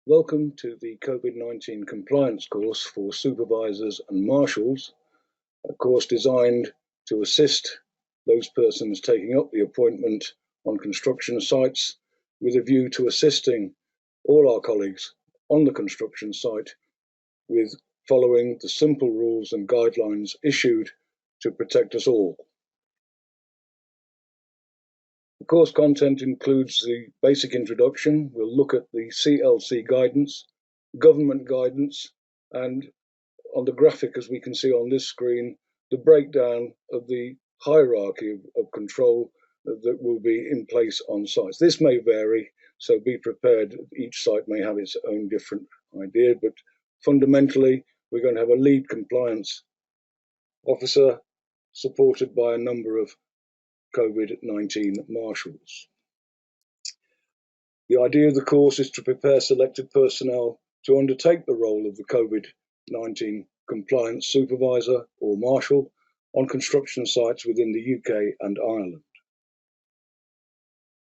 Welcome to the COVID-19 compliance course for supervisors and marshals, a course designed to assist those persons taking up the appointment on construction sites with a view to assisting all our colleagues on the construction site with following the simple rules and guidelines issued to protect us all. The course content includes the basic introduction. We'll look at the CLC guidance, government guidance, and on the graphic, as we can see on this screen, the breakdown of the hierarchy of control that will be in place on sites. This may vary, so be prepared. Each site may have its own different idea, but fundamentally, we're going to have a lead compliance officer supported by a number of COVID-19 marshals. The idea of the course is to prepare selected personnel to undertake the role of the COVID-19 compliance supervisor or marshal on construction sites within the UK and Ireland.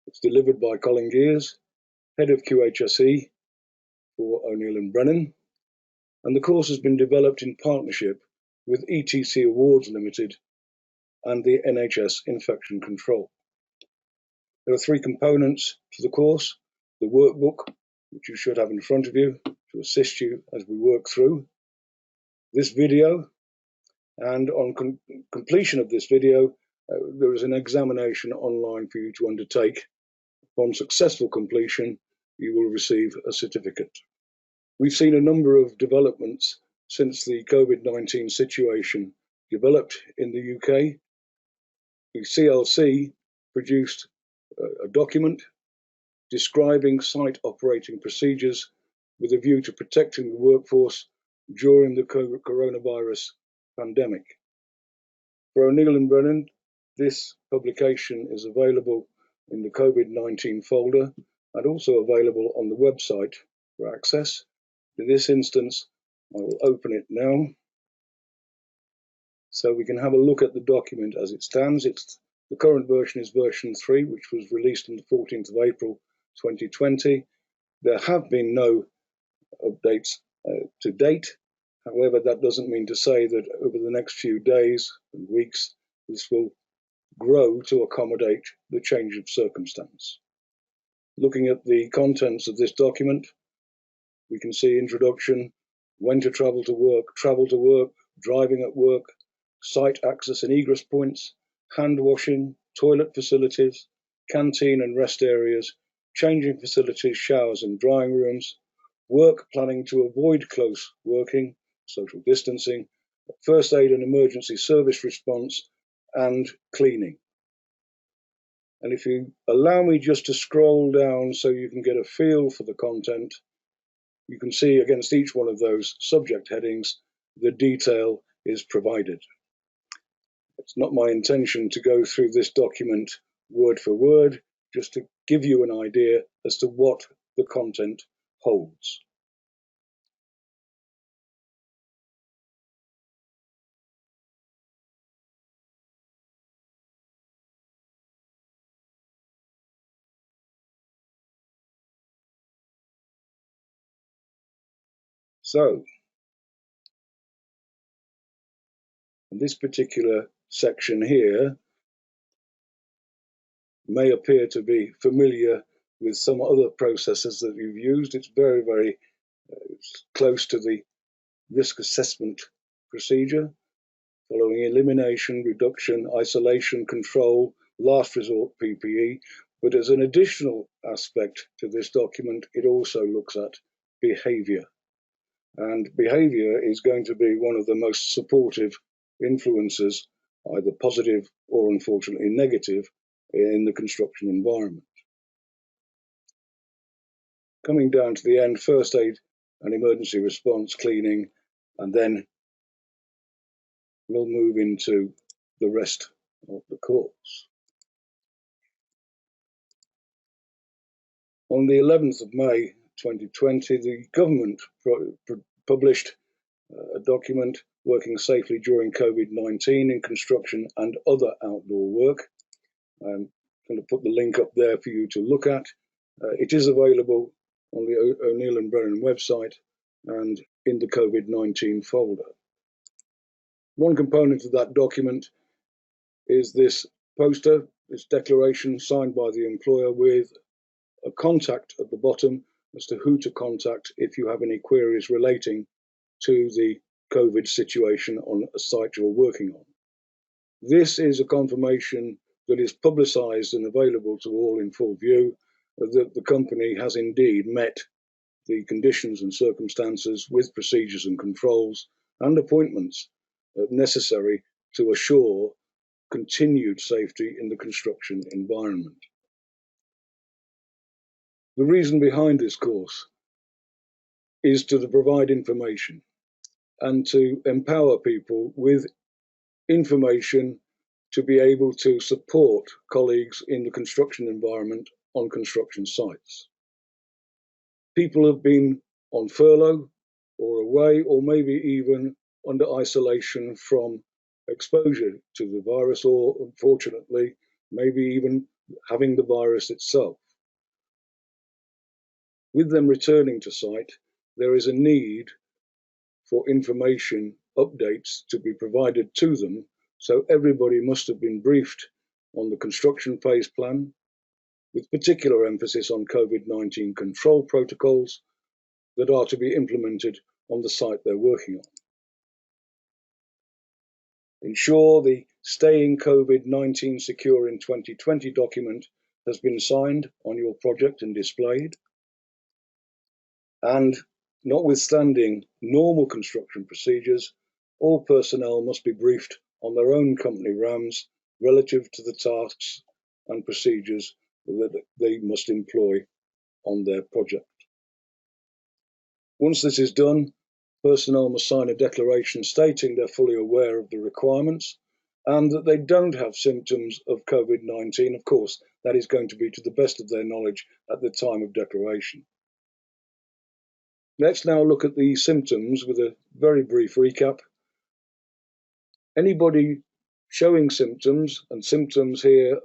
It's delivered by Colin, Head of QHSE for O'Neill and Brennan, and the course has been developed in partnership with ETC Awards Limited and the NHS Infection Control. There are three components to the course: the workbook, which you should have in front of you to assist you as we work through this video, and on completion of this video, there is an examination online for you to undertake. Upon successful completion, you will receive a certificate. We've seen a number of developments since the COVID-19 situation developed in the UK. The CLC produced a document describing site operating procedures with a view to protecting the workforce during the coronavirus pandemic. For O'Neill and Brennan, this publication is available in the COVID-19 folder and also available on the website for access. In this instance, I will open it now so we can have a look at the document as it stands. The current version is version 3, which was released on the 14th of April 2020. There have been no updates to date. However, that doesn't mean to say that over the next few days and weeks, this will grow to accommodate the change of circumstance. Looking at the contents of this document, we can see introduction, when to travel to work, driving at work, site access and egress points, hand washing, toilet facilities, canteen and rest areas, changing facilities, showers and drying rooms, work planning to avoid close working, social distancing, first aid and emergency service response, and cleaning. And if you allow me just to scroll down so you can get a feel for the content, you can see against each one of those subject headings, the detail is provided. It's not my intention to go through this document word for word, just to give you an idea as to what the content holds. So, this particular section here may appear to be familiar with some other processes that you've used. It's very, very close to the risk assessment procedure, following elimination, reduction, isolation, control, last resort PPE. But as an additional aspect to this document, it also looks at behaviour. And behaviour is going to be one of the most supportive influences, either positive or unfortunately negative, in the construction environment. Coming down to the end, first aid and emergency response, cleaning, and then we'll move into the rest of the course. On the 11th of May 2020, the government published a document, Working Safely During COVID-19 in Construction and Other Outdoor Work. I'm going to put the link up there for you to look at. It is available on the O'Neill and Brennan website and in the COVID-19 folder. One component of that document is this poster, this declaration signed by the employer with a contact at the bottom as to who to contact if you have any queries relating to the COVID situation on a site you're working on. This is a confirmation that is publicised and available to all in full view that the company has indeed met the conditions and circumstances with procedures and controls and appointments necessary to assure continued safety in the construction environment. The reason behind this course is to provide information and to empower people with information to be able to support colleagues in the construction environment on construction sites. People have been on furlough or away, or maybe even under isolation from exposure to the virus, or unfortunately, maybe even having the virus itself. With them returning to site, there is a need for information updates to be provided to them, so everybody must have been briefed on the construction phase plan, with particular emphasis on COVID-19 control protocols that are to be implemented on the site they're working on. Ensure the Staying COVID-19 Secure in 2020 document has been signed on your project and displayed. And notwithstanding normal construction procedures, all personnel must be briefed on their own company RAMs relative to the tasks and procedures that they must employ on their project. Once this is done, personnel must sign a declaration stating they're fully aware of the requirements and that they don't have symptoms of COVID-19. Of course, that is going to be to the best of their knowledge at the time of declaration. Let's now look at the symptoms with a very brief recap. Anybody showing symptoms, and symptoms here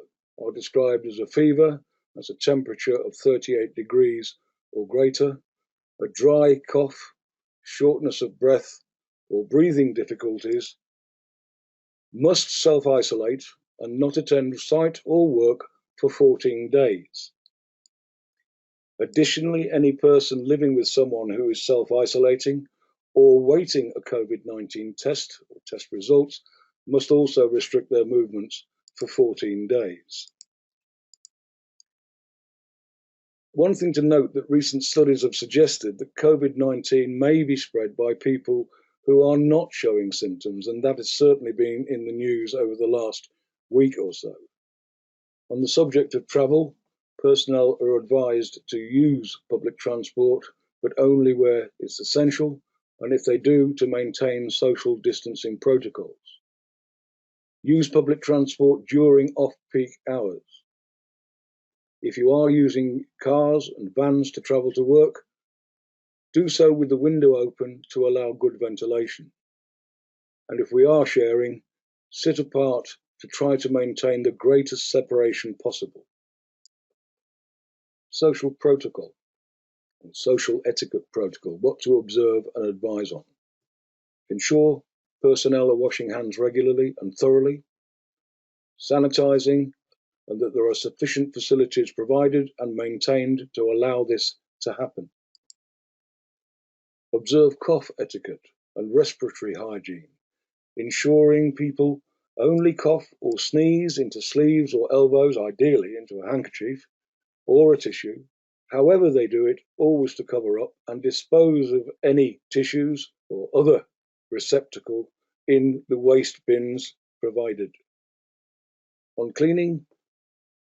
are described as a fever, that's a temperature of 38 degrees or greater, a dry cough, shortness of breath, or breathing difficulties, must self-isolate and not attend site or work for 14 days. Additionally, any person living with someone who is self-isolating or waiting a COVID-19 test or test results must also restrict their movements for 14 days. One thing to note that recent studies have suggested that COVID-19 may be spread by people who are not showing symptoms, and that has certainly been in the news over the last week or so. On the subject of travel, personnel are advised to use public transport, but only where it's essential, and if they do, to maintain social distancing protocols. Use public transport during off-peak hours. If you are using cars and vans to travel to work, do so with the window open to allow good ventilation. And if we are sharing, sit apart to try to maintain the greatest separation possible. Social protocol and social etiquette protocol, what to observe and advise on. Ensure personnel are washing hands regularly and thoroughly, sanitizing, and that there are sufficient facilities provided and maintained to allow this to happen. Observe cough etiquette and respiratory hygiene, ensuring people only cough or sneeze into sleeves or elbows, ideally into a handkerchief or a tissue. However they do it, always to cover up and dispose of any tissues or other receptacle in the waste bins provided. On cleaning,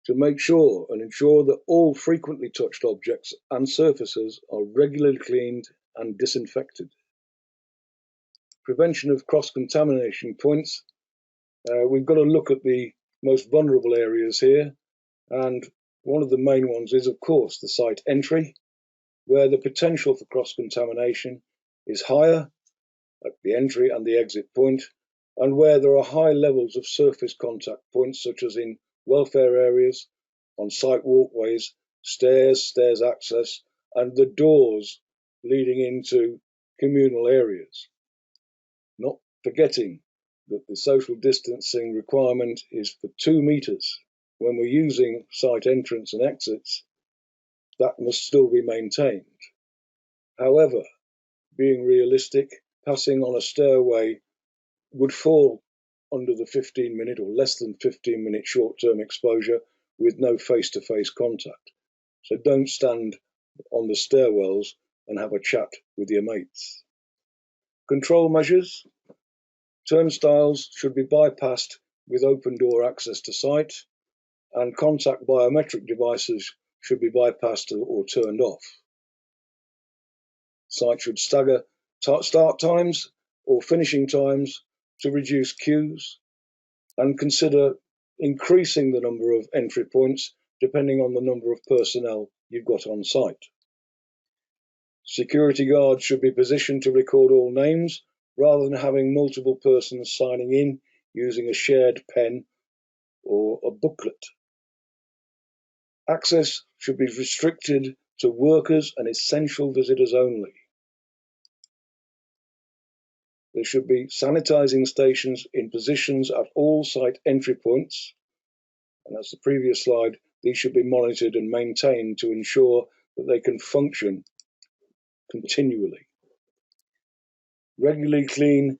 to make sure and ensure that all frequently touched objects and surfaces are regularly cleaned and disinfected. Prevention of cross-contamination points. We've got to look at the most vulnerable areas here, and one of the main ones is, of course, the site entry, where the potential for cross-contamination is higher at the entry and the exit point, and where there are high levels of surface contact points, such as in welfare areas, on site walkways, stairs access, and the doors leading into communal areas. Not forgetting that the social distancing requirement is for 2 metres. When we're using site entrance and exits, that must still be maintained. However, being realistic, passing on a stairway would fall under the 15-minute or less than 15-minute short-term exposure with no face-to-face contact. So don't stand on the stairwells and have a chat with your mates. Control measures. Turnstiles should be bypassed with open door access to site, and contact biometric devices should be bypassed or turned off. Site should stagger start times or finishing times to reduce queues, and consider increasing the number of entry points depending on the number of personnel you've got on site. Security guards should be positioned to record all names rather than having multiple persons signing in using a shared pen or a booklet. Access should be restricted to workers and essential visitors only. There should be sanitising stations in positions at all site entry points, and as the previous slide, these should be monitored and maintained to ensure that they can function continually. Regularly clean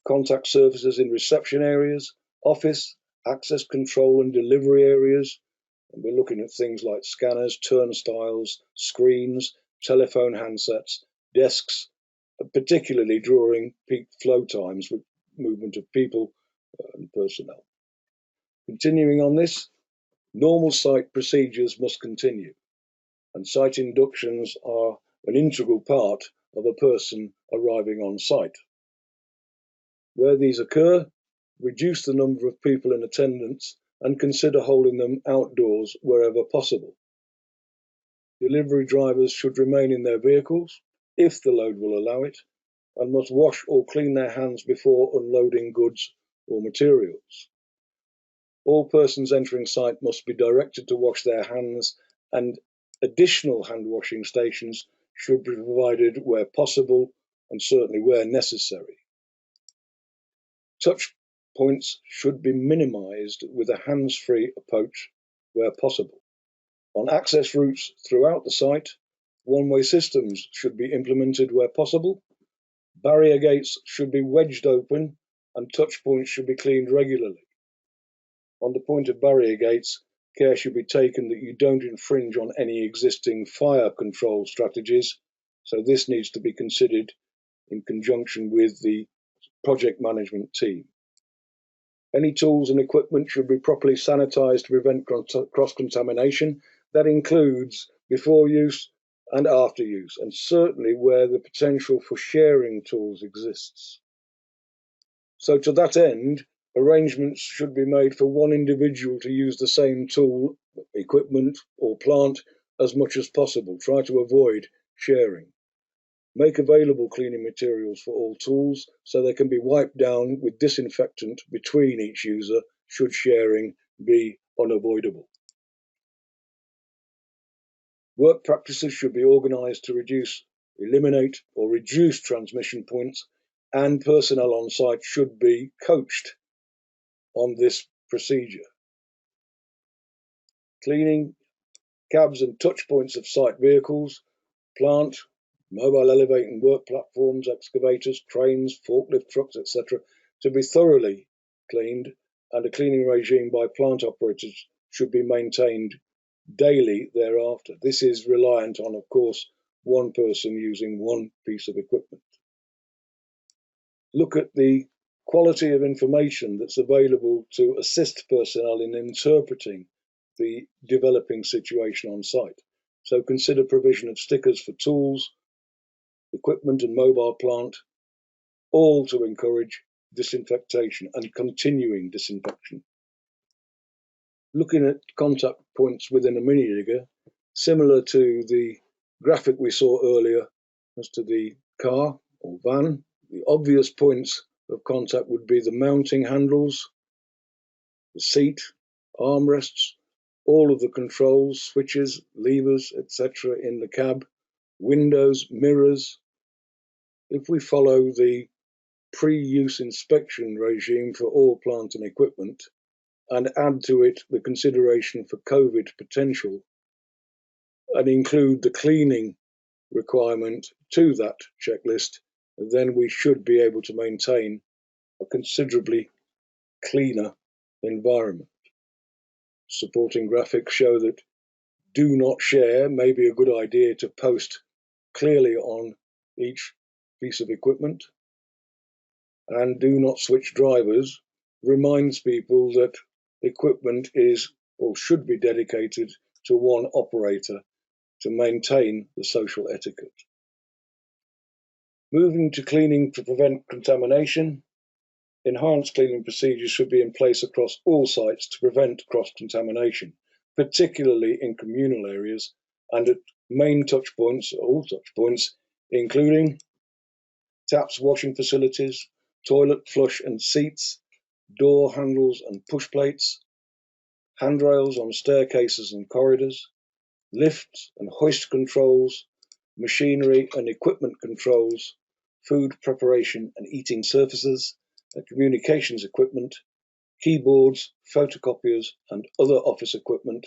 contact surfaces in reception areas, office, access control and delivery areas. And we're looking at things like scanners, turnstiles, screens, telephone handsets, desks, particularly during peak flow times with movement of people and personnel. Continuing on this, normal site procedures must continue, and site inductions are an integral part of a person arriving on site. Where these occur, reduce the number of people in attendance and consider holding them outdoors wherever possible. Delivery drivers should remain in their vehicles, if the load will allow it, and must wash or clean their hands before unloading goods or materials. All persons entering site must be directed to wash their hands, and additional hand washing stations should be provided where possible and certainly where necessary. Touch points should be minimised with a hands-free approach where possible. On access routes throughout the site, one-way systems should be implemented where possible. Barrier gates should be wedged open and touch points should be cleaned regularly. On the point of barrier gates, care should be taken that you don't infringe on any existing fire control strategies, so this needs to be considered in conjunction with the project management team. Any tools and equipment should be properly sanitised to prevent cross-contamination. That includes before use and after use, and certainly where the potential for sharing tools exists. So to that end, arrangements should be made for one individual to use the same tool, equipment or plant as much as possible. Try to avoid sharing. Make available cleaning materials for all tools so they can be wiped down with disinfectant between each user should sharing be unavoidable. Work practices should be organised to eliminate or reduce transmission points, and personnel on site should be coached on this procedure. Cleaning cabs and touch points of site vehicles, plant, mobile elevating work platforms, excavators, cranes, forklift trucks, etc., to be thoroughly cleaned, and a cleaning regime by plant operators should be maintained daily thereafter. This is reliant on, of course, one person using one piece of equipment. Look at the quality of information that's available to assist personnel in interpreting the developing situation on site. So consider provision of stickers for tools, equipment and mobile plant, all to encourage disinfectation and continuing disinfection. Looking at contact points within a mini digger, similar to the graphic we saw earlier as to the car or van, the obvious points of contact would be the mounting handles, the seat, armrests, all of the controls, switches, levers, etc. in the cab, windows, mirrors. If we follow the pre-use inspection regime for all plant and equipment and add to it the consideration for COVID potential and include the cleaning requirement to that checklist, then we should be able to maintain a considerably cleaner environment. Supporting graphics show that do not share may be a good idea to post clearly on each piece of equipment, and do not switch drivers reminds people that equipment is or should be dedicated to one operator to maintain the social etiquette. Moving to cleaning to prevent contamination, enhanced cleaning procedures should be in place across all sites to prevent cross-contamination, particularly in communal areas and at main touch points, all touch points, including taps, washing facilities, toilet flush and seats, door handles and push plates, handrails on staircases and corridors, lifts and hoist controls, machinery and equipment controls, food preparation and eating surfaces, communications equipment, keyboards, photocopiers and other office equipment,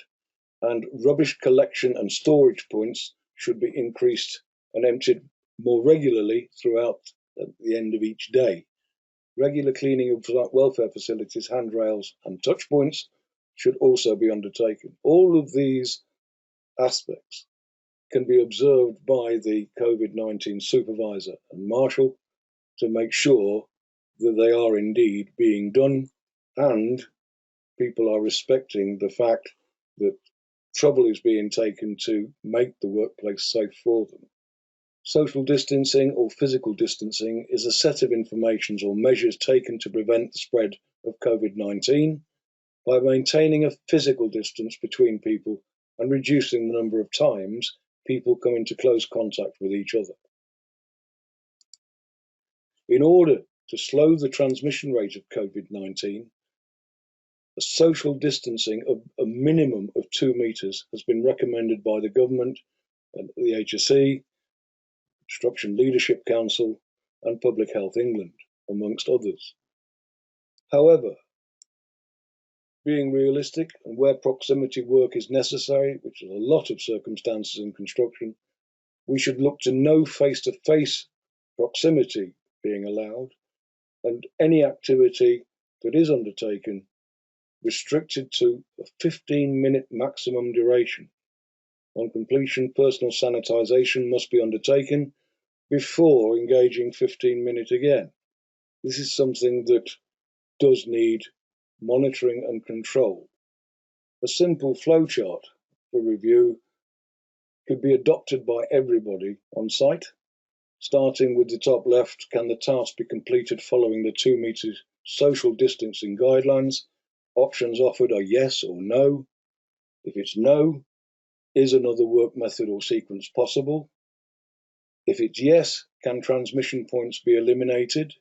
and rubbish collection and storage points should be increased and emptied more regularly throughout the end of each day. Regular cleaning of welfare facilities, handrails and touch points should also be undertaken. All of these aspects can be observed by the COVID-19 supervisor and marshal to make sure that they are indeed being done and people are respecting the fact that trouble is being taken to make the workplace safe for them. Social distancing or physical distancing is a set of informations or measures taken to prevent the spread of COVID-19 by maintaining a physical distance between people and reducing the number of times people come into close contact with each other. In order to slow the transmission rate of COVID-19, a social distancing of a minimum of 2 metres has been recommended by the government and the HSE, Construction Leadership Council and Public Health England, amongst others. However, being realistic and where proximity work is necessary, which is a lot of circumstances in construction, we should look to no face-to-face proximity being allowed, and any activity that is undertaken restricted to a 15-minute maximum duration. On completion, personal sanitisation must be undertaken before engaging 15-minute again. This is something that does need monitoring and control. A simple flowchart for review could be adopted by everybody on site. Starting with the top left, can the task be completed following the 2 metre social distancing guidelines? Options offered are yes or no. If it's no, is another work method or sequence possible? If it's yes, can transmission points be eliminated?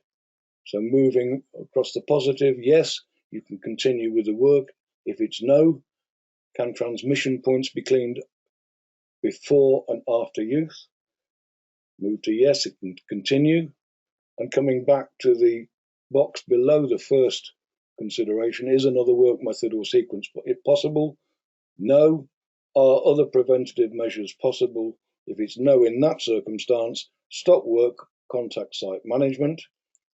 So moving across the positive, yes, you can continue with the work. If it's no, can transmission points be cleaned before and after use? Move to yes, it can continue. And coming back to the box below the first consideration, is another work method or sequence possible? No. Are other preventative measures possible? If it's no in that circumstance, stop work, contact site management.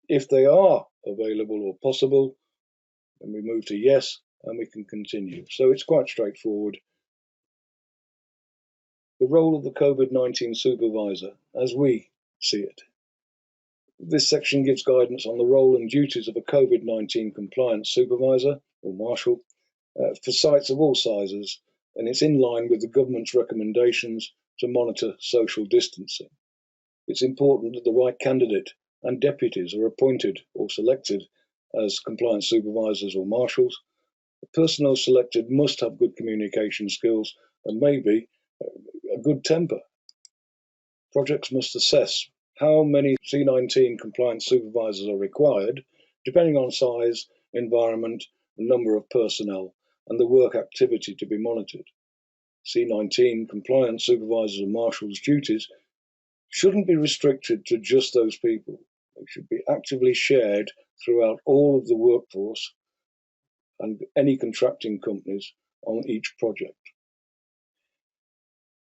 If they are available or possible, then we move to yes and we can continue. So it's quite straightforward. The role of the COVID-19 supervisor, as we see it. This section gives guidance on the role and duties of a COVID-19 compliance supervisor or marshal for sites of all sizes, and it's in line with the government's recommendations to monitor social distancing. It's important that the right candidate and deputies are appointed or selected as compliance supervisors or marshals. The personnel selected must have good communication skills and maybe a good temper. Projects must assess how many C19 compliance supervisors are required, depending on size, environment, and number of personnel, and the work activity to be monitored. C19 compliance supervisors and marshals' duties shouldn't be restricted to just those people. They should be actively shared throughout all of the workforce and any contracting companies on each project.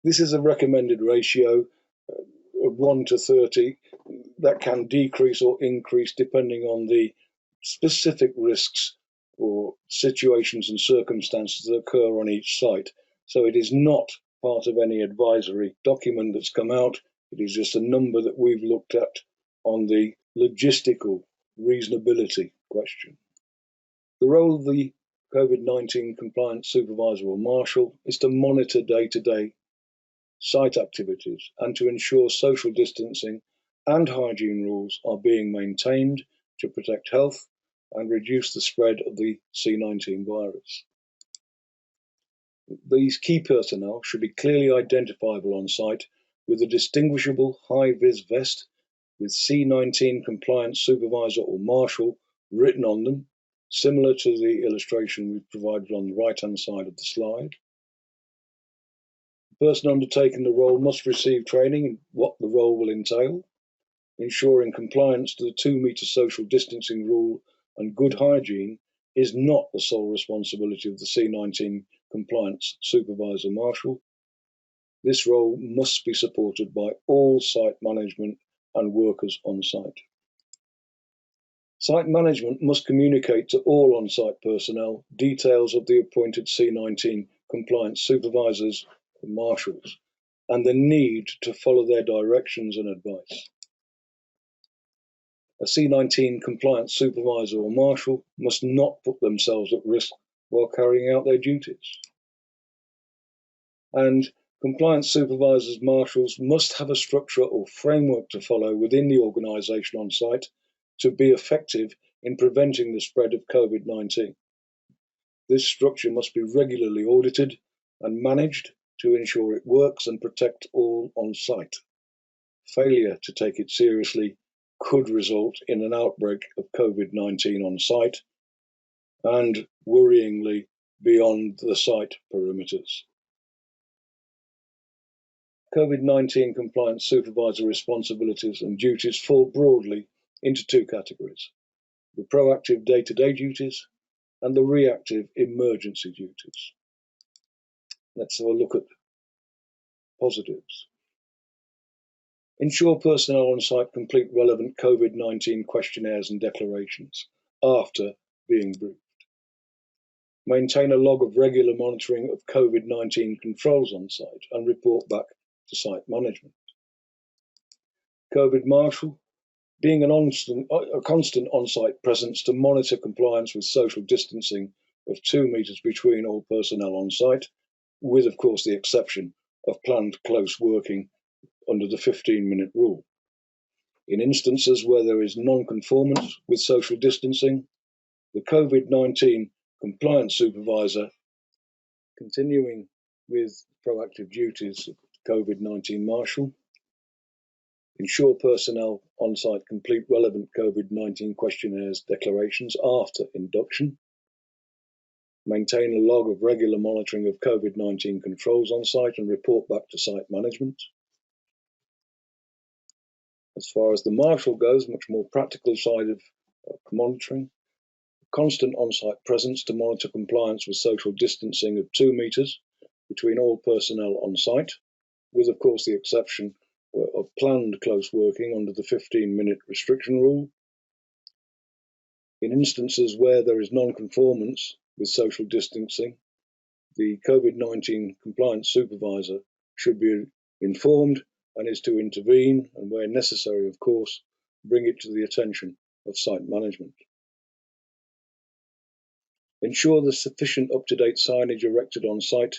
This is a recommended ratio of 1 to 30 that can decrease or increase depending on the specific risks or situations and circumstances that occur on each site. So it is not part of any advisory document that's come out. It is just a number that we've looked at on the logistical reasonability question. The role of the COVID-19 compliance supervisor or marshal is to monitor day-to-day site activities and to ensure social distancing and hygiene rules are being maintained to protect health and reduce the spread of the C19 virus. These key personnel should be clearly identifiable on site with a distinguishable high-vis vest with C19 compliance supervisor or marshal written on them, similar to the illustration we've provided on the right-hand side of the slide. The person undertaking the role must receive training in what the role will entail, ensuring compliance to the 2-metre social distancing rule and good hygiene is not the sole responsibility of the C19 compliance supervisor marshal. This role must be supported by all site management and workers on site. Site management must communicate to all on-site personnel details of the appointed C19 compliance supervisors and marshals and the need to follow their directions and advice. A C19 compliance supervisor or marshal must not put themselves at risk while carrying out their duties. And compliance supervisors, marshals must have a structure or framework to follow within the organisation on site to be effective in preventing the spread of COVID-19. This structure must be regularly audited and managed to ensure it works and protect all on site. Failure to take it seriously could result in an outbreak of COVID-19 on site and, worryingly, beyond the site perimeters. COVID-19 compliance supervisor responsibilities and duties fall broadly into 2 categories: the proactive day-to-day duties and the reactive emergency duties. Let's have a look at positives. Ensure personnel on site complete relevant COVID-19 questionnaires and declarations after being briefed. Maintain a log of regular monitoring of COVID-19 controls on site and report back to site management. COVID marshal, being a constant on-site presence to monitor compliance with social distancing of 2 metres between all personnel on site, with, of course, the exception of planned close working under the 15-minute rule. In instances where there is non-conformance with social distancing, the COVID-19 compliance supervisor, continuing with proactive duties of COVID-19 marshal, ensure personnel on site complete relevant COVID-19 questionnaires declarations after induction, maintain a log of regular monitoring of COVID-19 controls on site and report back to site management. As far as the marshal goes, much more practical side of monitoring, constant on-site presence to monitor compliance with social distancing of 2 metres between all personnel on site, with, of course, the exception of planned close working under the 15-minute restriction rule. In instances where there is non-conformance with social distancing, the COVID-19 compliance supervisor should be informed and is to intervene and, where necessary, of course, bring it to the attention of site management. Ensure the sufficient up-to-date signage erected on site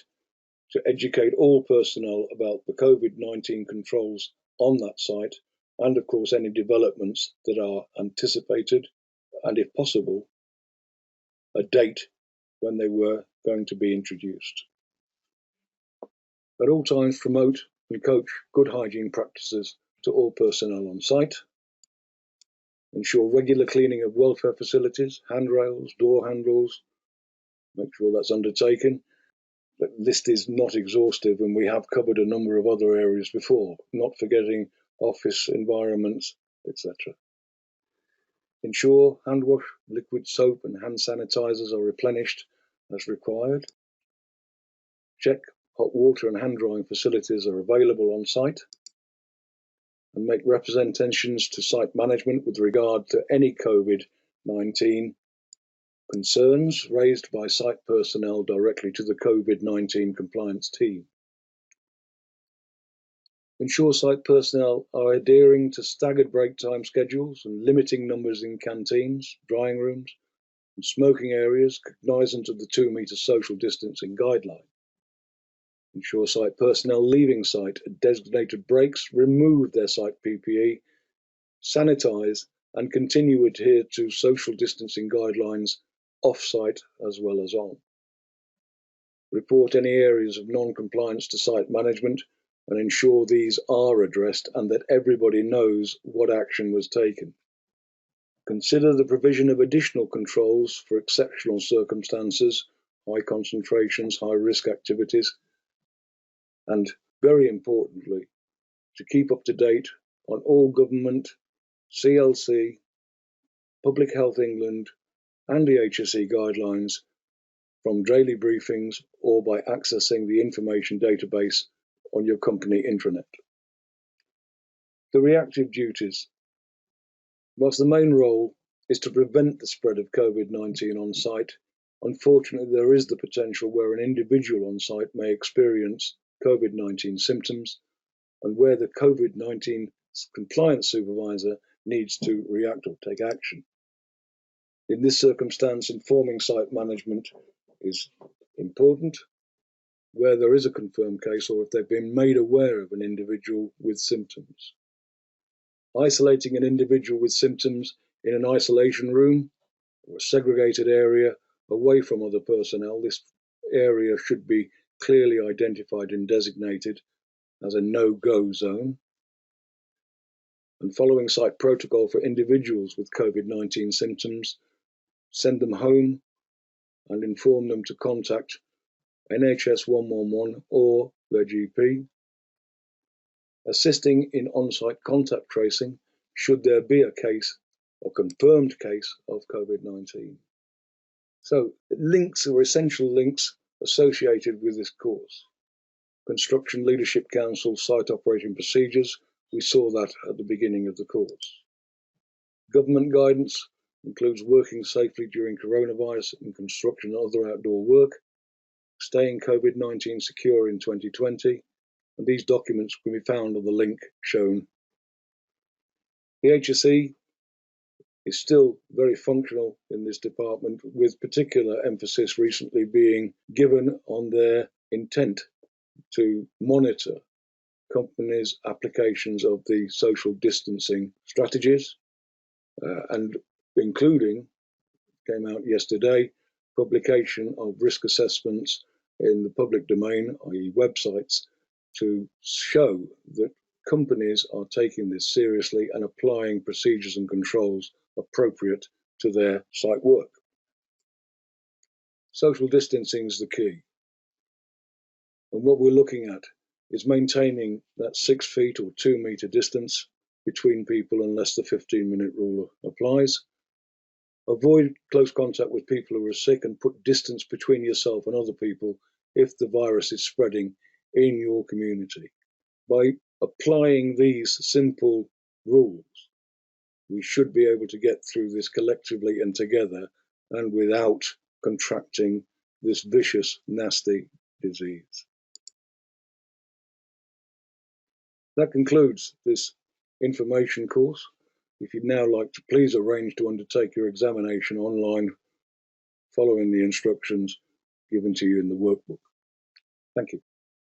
to educate all personnel about the COVID-19 controls on that site and, of course, any developments that are anticipated and, if possible, a date when they were going to be introduced. At all times, promote and coach good hygiene practices to all personnel on site. Ensure regular cleaning of welfare facilities, handrails, door handles. Make sure that's undertaken. The list is not exhaustive and we have covered a number of other areas before, not forgetting office environments, etc. Ensure hand wash, liquid soap and hand sanitizers are replenished as required. Check hot water and hand drying facilities are available on site. And make representations to site management with regard to any COVID-19 concerns raised by site personnel directly to the COVID-19 compliance team. Ensure site personnel are adhering to staggered break time schedules and limiting numbers in canteens, drying rooms, and smoking areas, cognizant of the 2-metre social distancing guideline. Ensure site personnel leaving site at designated breaks remove their site PPE, sanitise, and continue to adhere to social distancing guidelines off-site as well as on. Report any areas of non-compliance to site management and ensure these are addressed and that everybody knows what action was taken. Consider the provision of additional controls for exceptional circumstances, high concentrations, high risk activities, and very importantly, to keep up to date on all government, CLC, Public Health England and QHSE guidelines from daily briefings or by accessing the information database on your company intranet. The reactive duties. Whilst the main role is to prevent the spread of COVID-19 on site, unfortunately there is the potential where an individual on site may experience COVID-19 symptoms and where the COVID-19 compliance supervisor needs to react or take action. In this circumstance, informing site management is important where there is a confirmed case or if they've been made aware of an individual with symptoms. Isolating an individual with symptoms in an isolation room or a segregated area away from other personnel. This area should be clearly identified and designated as a no-go zone. And following site protocol for individuals with COVID-19 symptoms, send them home and inform them to contact NHS 111 or their GP. Assisting in on-site contact tracing should there be a case, a confirmed case of COVID-19. So links or essential links associated with this course. Construction Leadership Council site operating procedures, we saw that at the beginning of the course. Government guidance includes working safely during coronavirus in construction and other outdoor work, staying COVID-19 secure in 2020, and these documents can be found on the link shown. The QHSE is still very functional in this department, with particular emphasis recently being given on their intent to monitor companies' applications of the social distancing strategies, and including, came out yesterday, publication of risk assessments in the public domain, i.e. websites, to show that companies are taking this seriously and applying procedures and controls appropriate to their site work. Social distancing is the key. And what we're looking at is maintaining that 6 feet or 2 metre distance between people unless the 15-minute rule applies. Avoid close contact with people who are sick and put distance between yourself and other people if the virus is spreading in your community. By applying these simple rules, we should be able to get through this collectively and together and without contracting this vicious, nasty disease. That concludes this information course. If you'd now like to please arrange to undertake your examination online following the instructions given to you in the workbook. Thank you.